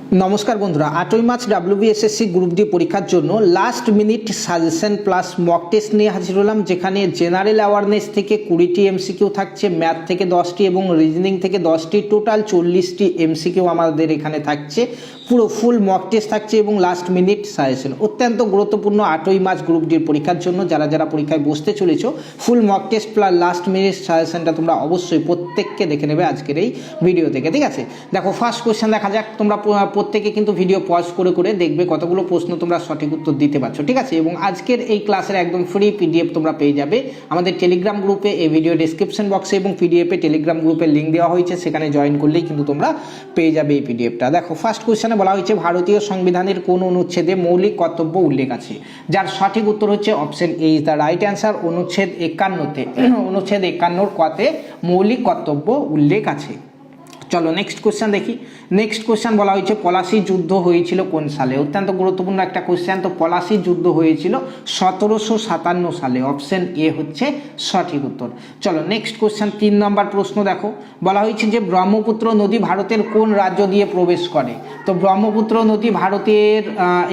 নমস্কার বন্ধুরা, 8ই March WBSSC group D পরীক্ষার জন্য last minute suggestion plus mock test নিয়ে হাজির হলাম, যেখানে জেনারেল অ্যাওয়ারনেস থেকে 20টি এমসিকিউ থাকছে, ম্যাথ থেকে 10টি এবং রিজনিং থেকে 10টি, টোটাল 40টি এমসিকিউ আমাদের এখানে থাকছে। পুরো ফুল মক টেস্ট থাকছে এবং লাস্ট মিনিট সাজেশন। অত্যন্ত গুরুত্বপূর্ণ 8ই মার্চ গ্রুপ ডির পরীক্ষার জন্য যারা যারা পরীক্ষায় বসতে চলেছো, full mock test plus last minute সাজেশনটা তোমরা অবশ্যই প্রত্যেককে দেখে নেবে আজকের এই ভিডিও থেকে। ঠিক আছে, দেখো ফার্স্ট কোয়েশ্চেন দেখা যাক। তোমরা প্রত্যেকে কিন্তু ভিডিও পজ করে করে দেখবে কতগুলো প্রশ্ন তোমরা সঠিক উত্তর দিতে পারছো। ঠিক আছে, এবং আজকের এই ক্লাসের একদম ফ্রি পিডিএফ তোমরা পেয়ে যাবে আমাদের টেলিগ্রাম গ্রুপে। এই ভিডিও ডেসক্রিপশন বক্সে এবং পিডিএফে টেলিগ্রাম গ্রুপের লিঙ্ক দেওয়া হয়েছে, সেখানে জয়েন করলেই কিন্তু তোমরা পেয়ে যাবে এই পিডিএফটা। দেখো ফার্স্ট কোয়েশ্চেনে বলা হয়েছে ভারতীয় সংবিধানের কোন অনুচ্ছেদে মৌলিক কর্তব্য উল্লেখ আছে? যার সঠিক উত্তর হচ্ছে option A is the right answer. অনুচ্ছেদ 51-তে অনুচ্ছেদ 51 কতে মৌলিক কর্তব্য উল্লেখ আছে। চলো নেক্সট কোশ্চেন দেখি। নেক্সট কোশ্চেন বলা হয়েছে পলাশি যুদ্ধ হয়েছিল কোন সালে? অত্যন্ত গুরুত্বপূর্ণ একটা কোশ্চেন। তো পলাশি যুদ্ধ হয়েছিল 1757 সালে। অপশন এ হচ্ছে সঠিক উত্তর। চলো নেক্সট কোশ্চেন 3 নম্বর প্রশ্ন দেখো। বলা হয়েছে যে ব্রহ্মপুত্র নদী ভারতের কোন রাজ্য দিয়ে প্রবেশ করে? তো ব্রহ্মপুত্র নদী ভারতের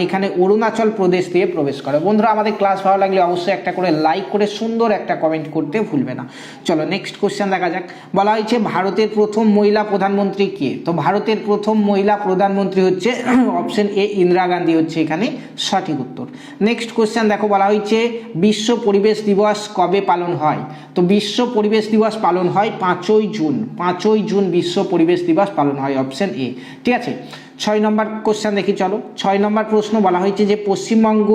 এখানে অরুণাচল প্রদেশ দিয়ে প্রবেশ করে। বন্ধুরা, আমাদের ক্লাস ভালো লাগলে অবশ্যই একটা করে লাইক করে সুন্দর একটা কমেন্ট করতে ভুলবে না। চলো নেক্সট কোশ্চেন দেখা যাক। বলা হয়েছে ভারতের প্রথম মহিলা প্রধানমন্ত্রী কে? তো ভারতের প্রথম মহিলা প্রধানমন্ত্রী হচ্ছে অপশন এ ইন্দিরা গান্ধী হচ্ছে এখানে সঠিক উত্তর। নেক্সট কোশ্চেন দেখো। বলা হয়েছে বিশ্ব পরিবেশ দিবস কবে পালন হয়? তো বিশ্ব পরিবেশ দিবস পালন হয় 5ই জুন। 5ই জুন বিশ্ব পরিবেশ দিবস পালন হয়, অপশন এ। ঠিক আছে, 6 নম্বর কোশ্চেন দেখি। চলো 6 নম্বর প্রশ্ন বলা হয়েছে যে পশ্চিমবঙ্গ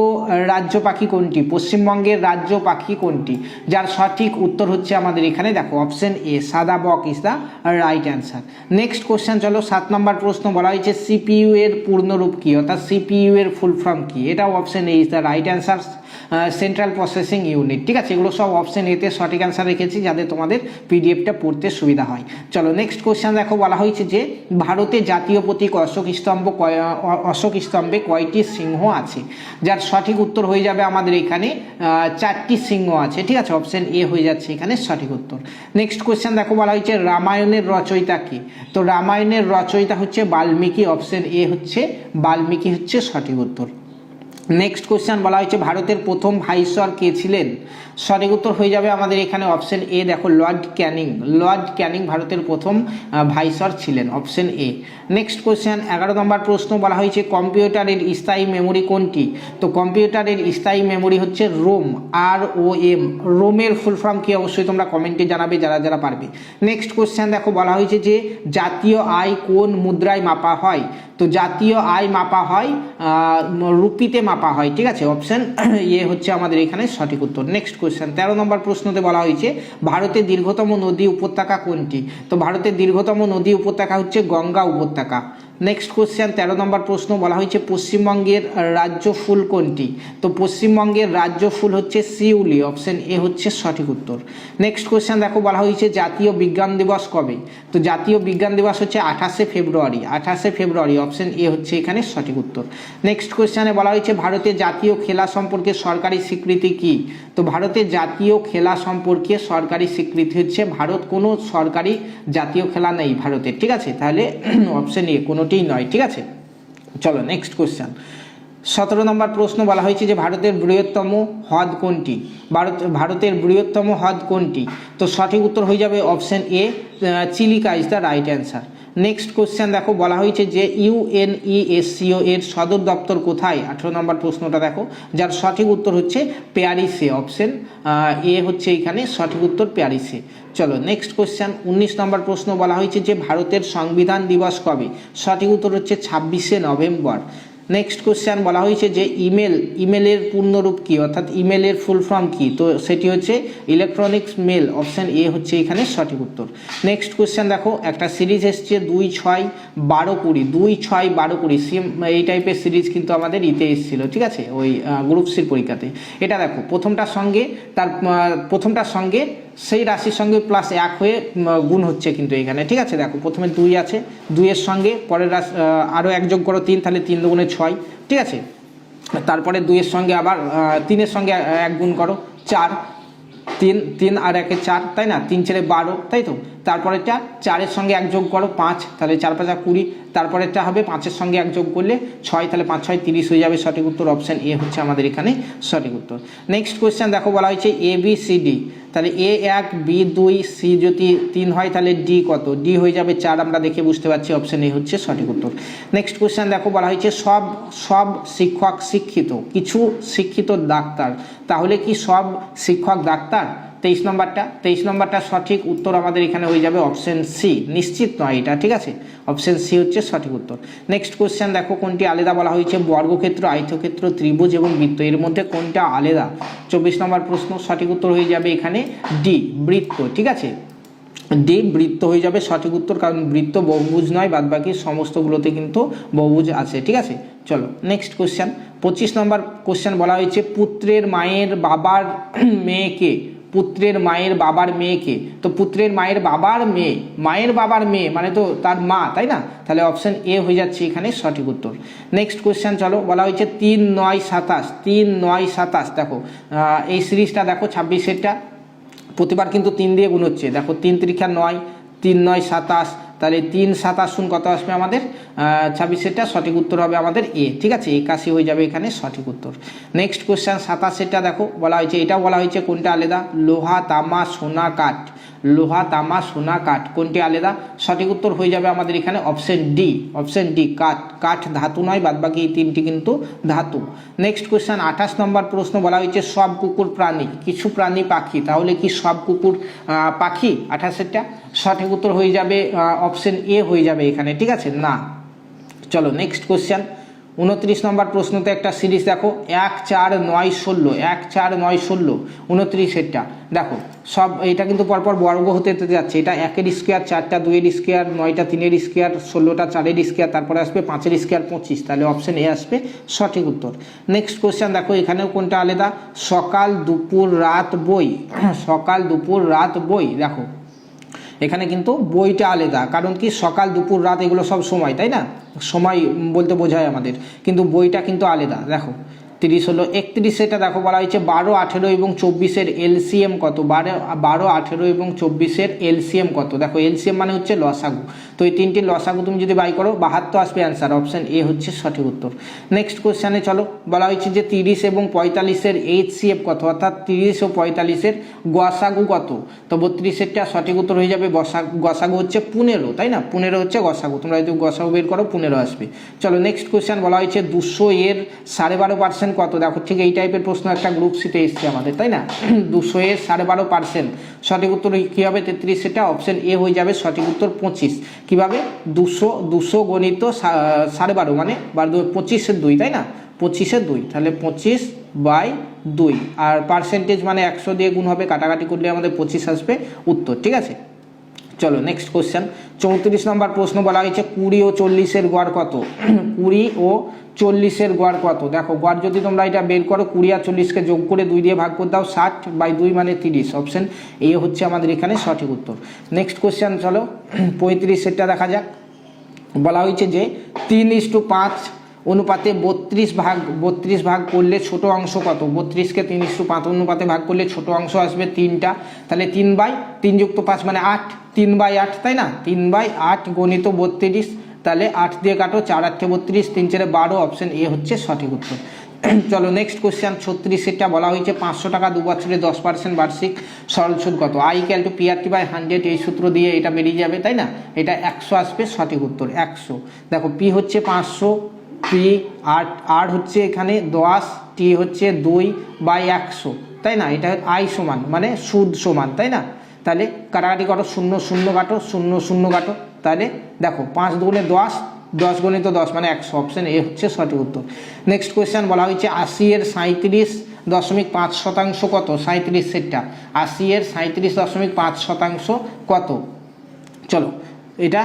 রাজ্য পাখি কোনটি? পশ্চিমবঙ্গের রাজ্য পাখি কোনটি? যার সঠিক উত্তর হচ্ছে আমাদের এখানে দেখো অপশন এ সাদা বক is the right answer. Next question চলো 7 নম্বর প্রশ্ন বলা হয়েছে সিপিইউ এর পূর্ণরূপ কি, অর্থাৎ সিপিইউ এর ফুল ফর্ম কি? এটাও option A is the right answer, central processing unit. ঠিক আছে, এগুলো সব অপশন এতে সঠিক অ্যান্সার রেখেছি যাতে তোমাদের পিডিএফটা পড়তে সুবিধা হয়। চলো নেক্সট কোশ্চেন দেখো। বলা হয়েছে যে ভারতের জাতীয় প্রতীক অশোক স্তম্ভে কয়টি সিংহ আছে? যার সঠিক উত্তর হয়ে যাবে আমাদের এখানে 4টি সিংহ আছে। ঠিক আছে, অপশন এ হয়ে যাচ্ছে এখানে সঠিক উত্তর। নেক্সট কোশ্চেন দেখো। বলা হয়েছে রামায়ণের রচয়িতা কে? তো রামায়ণের রচয়িতা হচ্ছে বাল্মীকি। অপশন এ হচ্ছে বাল্মীকি হচ্ছে সঠিক উত্তর। নেক্সট কোশ্চেন বলা হয়েছে ভারতের প্রথম ভাইসরয় কে ছিলেন? সঠিক উত্তর হয়ে যাবে আমাদের এখানে অপশন এ দেখো লর্ড ক্যানিং। লর্ড ক্যানিং ভারতের প্রথম ভাইসরয় ছিলেন, অপশন এ। নেক্সট কোশ্চেন 11 নম্বর প্রশ্ন বলা হয়েছে কম্পিউটারের স্থায়ী মেমোরি কোনটি? তো কম্পিউটারের স্থায়ী মেমোরি হচ্ছে রোম, ROM। রোমের ফুল ফর্ম কি অবশ্যই তোমরা কমেন্টে জানাবে যারা যারা পারবে। নেক্সট কোশ্চেন দেখো। বলা হয়েছে যে জাতীয় আয় কোন মুদ্রায় মাপা হয়? তো জাতীয় আয় মাপা হয় রুপিতে মাপা হয়। ঠিক আছে, অপশন এ হচ্ছে আমাদের এখানে সঠিক উত্তর। নেক্সট কোশ্চেন 13 নম্বর প্রশ্নতে বলা হয়েছে ভারতের দীর্ঘতম নদী উপত্যকা কোনটি? তো ভারতের দীর্ঘতম নদী উপত্যকা হচ্ছে গঙ্গা উপত্যকা। নেক্সট কোশ্চেন 13 নম্বর প্রশ্ন বলা হয়েছে পশ্চিমবঙ্গের রাজ্য ফুল কোনটি? তো পশ্চিমবঙ্গের রাজ্য ফুল হচ্ছে শিউলি। অপশন এ হচ্ছে সঠিক উত্তর। নেক্সট কোশ্চেন দেখো। বলা হয়েছে জাতীয় বিজ্ঞান দিবস কবে? তো জাতীয় বিজ্ঞান দিবস হচ্ছে 28শে ফেব্রুয়ারি। 28শে ফেব্রুয়ারি, অপশন এ হচ্ছে এখানে সঠিক উত্তর। নেক্সট কোশ্চেনে বলা হয়েছে ভারতের জাতীয় খেলা সম্পর্কে সরকারি স্বীকৃতি কি? তো ভারতের জাতীয় খেলা সম্পর্কে সরকারি স্বীকৃতি হচ্ছে ভারত কোনো সরকারি জাতীয় খেলা নেই ভারতের। ঠিক আছে, তাহলে অপশন এ কোনোটিই নয়। ঠিক আছে, চলো নেক্সট কোশ্চেন 17 নম্বর প্রশ্ন বলা হয়েছে যে ভারতের বৃহত্তম হ্রদ কোনটি? ভারতের বৃহত্তম হ্রদ কোনটি? তো সঠিক উত্তর হয়ে যাবে option A Chilika is the right answer. Next question দেখো। বলা হয়েছে যে UNESCO এর সদর দপ্তর কোথায়? 18 নম্বর প্রশ্নটা দেখো, যার সঠিক উত্তর হচ্ছে প্যারিসে। অপশন এ হচ্ছে এখানে সঠিক উত্তর প্যারিসে। চলো নেক্সট কোশ্চেন 19 নম্বর প্রশ্ন বলা হয়েছে যে ভারতের সংবিধান দিবস কবে? সঠিক উত্তর হচ্ছে 26শে নভেম্বর। নেক্সট কোশ্চেন বলা হয়েছে যে ইমেলের পূর্ণরূপ কি, অর্থাৎ ইমেলের ফুল ফর্ম কি? তো সেটি হচ্ছে ইলেকট্রনিক্স মেল। অপশন এ হচ্ছে এখানে সঠিক উত্তর। নেক্সট কোশ্চেন দেখো। একটা সিরিজ এসছে 2, 6, 12, 20, 2, 6, 12, 20 সেম এই টাইপের সিরিজ কিন্তু আমাদের ইতে এসেছিলো। ঠিক আছে, ওই গ্রুপ সির পরীক্ষাতে। এটা দেখো প্রথমটার সঙ্গে সেই রাশির সঙ্গে প্লাস 1 হয়ে গুণ হচ্ছে কিন্তু এখানে। ঠিক আছে, দেখো প্রথমে 2 আছে, 2-এর সঙ্গে পরের রাশি আরও 1 যোগ করো 3, তাহলে 3 দুগুণে 6। ঠিক আছে, তারপরে 2-এর সঙ্গে আবার 3-এর সঙ্গে 1 গুণ করো 4, 3 আর 1-এ 4, তাই না? 3 × 4 = 12, তাই তো? তারপরেরটা 4-এর সঙ্গে 1 যোগ করো 5, তাহলে 4 5 20, তারপরেরটা হবে 5-এর সঙ্গে 1 যোগ করলে 6, তাহলে 5 6 30 হয়ে যাবে, সঠিক উত্তর অপশন এ হচ্ছে আমাদের এখানে সঠিক উত্তর। নেক্সট কোয়েশ্চেন দেখো বলা হয়েছে এ বি সি ডি, তাহলে এ 1 বি 2 সি যদি 3 হয় তাহলে ডি কত, ডি হয়ে যাবে 4, আমরা দেখে বুঝতে পারছি অপশন এ হচ্ছে সঠিক উত্তর। নেক্সট কোয়েশ্চেন দেখো বলা হয়েছে সব শিক্ষক শিক্ষিত, কিছু শিক্ষিত ডাক্তার, তাহলে কি সব শিক্ষক ডাক্তার? 23 নম্বরটা সঠিক উত্তর আমাদের এখানে হয়ে যাবে অপশন সি, নিশ্চিত নয় এটা, ঠিক আছে, অপশন সি হচ্ছে সঠিক উত্তর। নেক্সট কোয়েশ্চেন দেখো কোনটি আলাদা, বলা হয়েছে বর্গক্ষেত্র, আয়তক্ষেত্র, ত্রিভুজ এবং বৃত্ত, এর মধ্যে কোনটা আলাদা? 24 নম্বর প্রশ্ন, সঠিক উত্তর হয়ে যাবে এখানে ডি, বৃত্ত, ঠিক আছে, ডি বৃত্ত হয়ে যাবে সঠিক উত্তর, কারণ বৃত্ত বহুভুজ নয়, বাদবাকি সমস্তগুলোতে কিন্তু বহুভুজ আছে, ঠিক আছে। চলো নেক্সট কোশ্চেন, 25 নম্বর কোশ্চেন বলা হয়েছে পুত্রের মায়ের বাবার মেয়েকে, পুত্রের মায়ের বাবার মেয়েকে, তো পুত্রের মায়ের বাবার মেয়ে, মায়ের বাবার মেয়ে মানে তো তার মা, তাই না, তাহলে অপশন এ হয়ে যাচ্ছে এখানে সঠিক উত্তর। নেক্সট কোশ্চেন চলো, বলা হয়েছে 3 9 27, 3 9 27, দেখো এই সিরিজটা দেখো 26-এরটা প্রতিবার কিন্তু 3 দিয়ে গুণ হচ্ছে, দেখো 3 3 9, 3 9 27, তাহলে 3 7 কত আসবে আমাদের 26-এরটা সঠিক উত্তর হবে আমাদের এ, ঠিক আছে, 81 হয়ে যাবে এখানে সঠিক উত্তর। নেক্সট কোশ্চেন 27-এরটা দেখো বলা হয়েছে, এটা বলা হয়েছে কোনটা আলাদা, লোহা তামা সোনা কাঠ, লোহা তামা সোনা কাঠ কোনটি আলাদা? সঠিক উত্তর হয়ে যাবে আমাদের এখানে অপশন ডি, অপশন ডি কাঠ, কাঠ ধাতু নয়, বাদবাকি এই তিনটি কিন্তু ধাতু। নেক্সট কোশ্চেন 28 নম্বর প্রশ্ন, বলা হয়েছে সব কুকুর প্রাণী, কিছু প্রাণী পাখি, তাহলে কি সব কুকুর পাখি? 28-এরটা সঠিক উত্তর হয়ে যাবে অপশন এ হয়ে যাবে এখানে, ঠিক আছে, না। চলো নেক্সট কোশ্চেন 29 নম্বর প্রশ্নতে একটা সিরিজ দেখো 1 4 9 16, 1 4 9 16, 29-এরটা দেখো সব এটা কিন্তু পরপর বর্গ হতে যাচ্ছে, এটা 1-এর স্কোয়ার, 4টা 2-এর স্কোয়ার, 9টা 3-এর স্কোয়ার, 16টা 4-এর স্কোয়ার, তারপরে আসবে 5-এর স্কোয়ার 25, তাহলে অপশন এ আসবে সঠিক উত্তর। নেক্সট কোশ্চেন দেখো এখানেও কোনটা আলাদা, সকাল দুপুর রাত বই, সকাল দুপুর রাত বই, দেখো এখানে কিন্তু বইটা আলাদা, কারণ কি সকাল দুপুর রাত এগুলো সব সময়, তাই না, সময় বলতে বোঝায় আমাদের, কিন্তু বইটা কিন্তু আলাদা। দেখো 30 হলো 31, এটা দেখো বলা হয়েছে 12 18 এবং 24-এর এলসিএম কত, 12 18 এবং 24-এর এলসিএম কত, দেখো এলসিএম মানে হচ্ছে লসাগু, তো এই তিনটি লসাগু তুমি যদি বাই করো 72 আসবে অ্যান্সার, অপশন এ হচ্ছে সঠিক উত্তর। নেক্সট কোশ্চেনে চলো, বলা হয়েছে যে 30 এবং 45-এর এইচসিএফ কত, অর্থাৎ 30 ও 45-এর গসাগু কত, তো 32-এরটা সঠিক উত্তর হয়ে যাবে গসাগু হচ্ছে 15, তাই না, 15 হচ্ছে গসাগু, তোমরা যদি গসাগু বের করো 15 আসবে। চলো নেক্সট কোশ্চেন, বলা হয়েছে 200-এর 12.5% কত, দেখো ঠিক এই টাইপের প্রশ্ন একটা গ্রুপ সিতে এসছে আমাদের, তাই না, 200-এর 12.5% সঠিক উত্তর কী হবে 33, সেটা অপশন এ হয়ে যাবে সঠিক উত্তর 25, কীভাবে 200 গণিত 12.5 মানে 25-এর 2, তাই না, 25-এর 2, তাহলে 25/2, আর পার্সেন্টেজ মানে 100 দিয়ে গুণ হবে, কাটাকাটি করলে আমাদের 25 আসবে উত্তর, ঠিক আছে। চলো নেক্সট কোশ্চেন 34 নম্বর প্রশ্ন, বলা হয়েছে 20 ও 40-এর গড় কত, 20 ও 40-এর গড় কত, দেখো গড় যদি তোমরা এটা বের করো 20 আর 40-কে যোগ করে 2 দিয়ে ভাগ করে দাও, 60/2 মানে 30, অপশন এ হচ্ছে আমাদের এখানে সঠিক উত্তর। নেক্সট কোশ্চেন চলো 35-এরটা দেখা যাক, বলা হয়েছে যে 3:5 অনুপাতে 32 ভাগ করলে ছোট অংশ কত, 32-কে 3:5 অনুপাতে ভাগ করলে ছোট অংশ আসবে 3টা, তাহলে 3/3 যুক্ত 5 মানে 8, 3/8, তাই না, 3/8 গণিত 32, তাহলে 8 দিয়ে কাটো, 4 8 32, 3 4 12, অপশন এ হচ্ছে সঠিক উত্তর। চলো নেক্সট কোশ্চেন 36-এরটা বলা হয়েছে 500 টাকা 2 বছরে 10% বার্ষিক সরল সুদ কত, I=PRT/100, এই সূত্র দিয়ে এটা বেরিয়ে যাবে, তাই না, এটা 100 আসবে সঠিক উত্তর 100। দেখো পি হচ্ছে 500, পি আর হচ্ছে এখানে 10, টি হচ্ছে 2/100, তাই না, এটা আই সমান মানে সুদ সমান, তাই না, তাহলে কাটাকাটি করো 0 0 কাটো, 0 0 কাটো, তাহলে দেখো 5 দুগুণে 10, 10 গণিত 10 মানে 100, অপশন এ হচ্ছে সঠিক উত্তর। নেক্সট কোয়েশ্চেন বলা হয়েছে 80-এর 37.5% কত, 37-এরটা 80-এর 37.5% কত, চলো এটা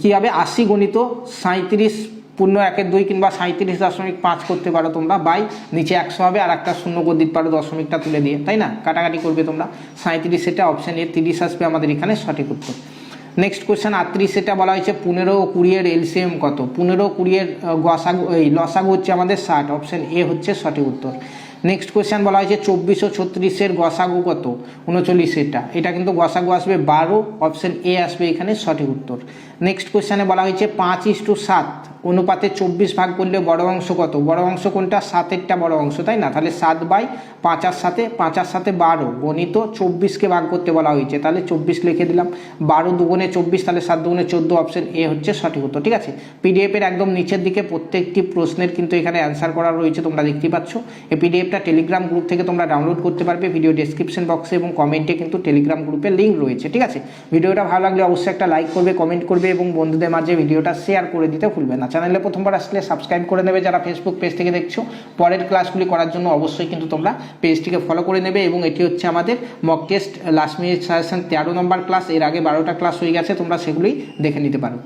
কী হবে 80 গণিত 37 পূর্ণ 1-এর 2 কিংবা 37.5 করতে পারো তোমরা, বাই নিচে 100 হবে আর একটা শূন্য করে দিতে পারো দশমিকটা তুলে দিয়ে, তাই না, কাটাকাটি করবে তোমরা 37, এটা অপশন এ 30 আসবে আমাদের এখানে সঠিক উত্তর। নেক্সট কোয়েশ্চেন 38, এটা বলা হয়েছে 15 ও 20-এর এলসিএম কত, 15 ও 20-এর লসাগু হচ্ছে আমাদের 60, অপশন এ হচ্ছে সঠিক উত্তর। নেক্সট কোয়েশ্চেন বলা হয়েছে 24 ও 36-এর গসাগু কত? 39 এটা কিন্তু গসাগু আসবে 12, অপশন এ আসবে এখানে সঠিক উত্তর। নেক্সট কোয়েশ্চেনে বলা হয়েছে 5:7 অনুপাতে 24 ভাগ করলে বড় অংশ কত? বড় অংশ কোনটা? 7-এরটা বড় অংশ, তাই না? তাহলে 7/5 সাথে 12 গণিত 24কে ভাগ করতে বলা হয়েছে, তাহলে 24 লিখে দিলাম। 12 দুগুণে 24, তাহলে 7 দুগুণে 14, অপশন এ হচ্ছে সঠিক উত্তর। ঠিক আছে, পিডিএফ এর একদম নিচের দিকে প্রত্যেকটি প্রশ্নের কিন্তু এখানে অ্যান্সার করা রয়েছে, তোমরা দেখতে পাচ্ছ। এই পিডিএফটা টেলিগ্রাম গ্রুপ থেকে তোমরা ডাউনলোড করতে পারবে, ভিডিও ডেসক্রিপশন বক্সে এবং কমেন্টে কিন্তু টেলিগ্রাম গ্রুপের লিঙ্ক রয়েছে। ঠিক আছে, ভিডিওটা ভালো লাগলে অবশ্যই একটা লাইক করবে, কমেন্ট করবে এবং বন্ধুদের মাঝে ভিডিওটা শেয়ার করে দিতে ভুলবে না। চ্যানেলে প্রথমবার আসলে সাবস্ক্রাইব করে নেবে যারা ফেসবুক পেজ থেকে দেখছো। পরের ক্লাসগুলি করার জন্য অবশ্যই কিন্তু তোমরা পেজটিকে ফলো করে নেবে। এবং এটি হচ্ছে আমাদের mock test last minute suggestion 13 নম্বর ক্লাস। এর আগে 12টা ক্লাস হয়ে গেছে, তোমরা সেগুলোই দেখে নিতে পারো।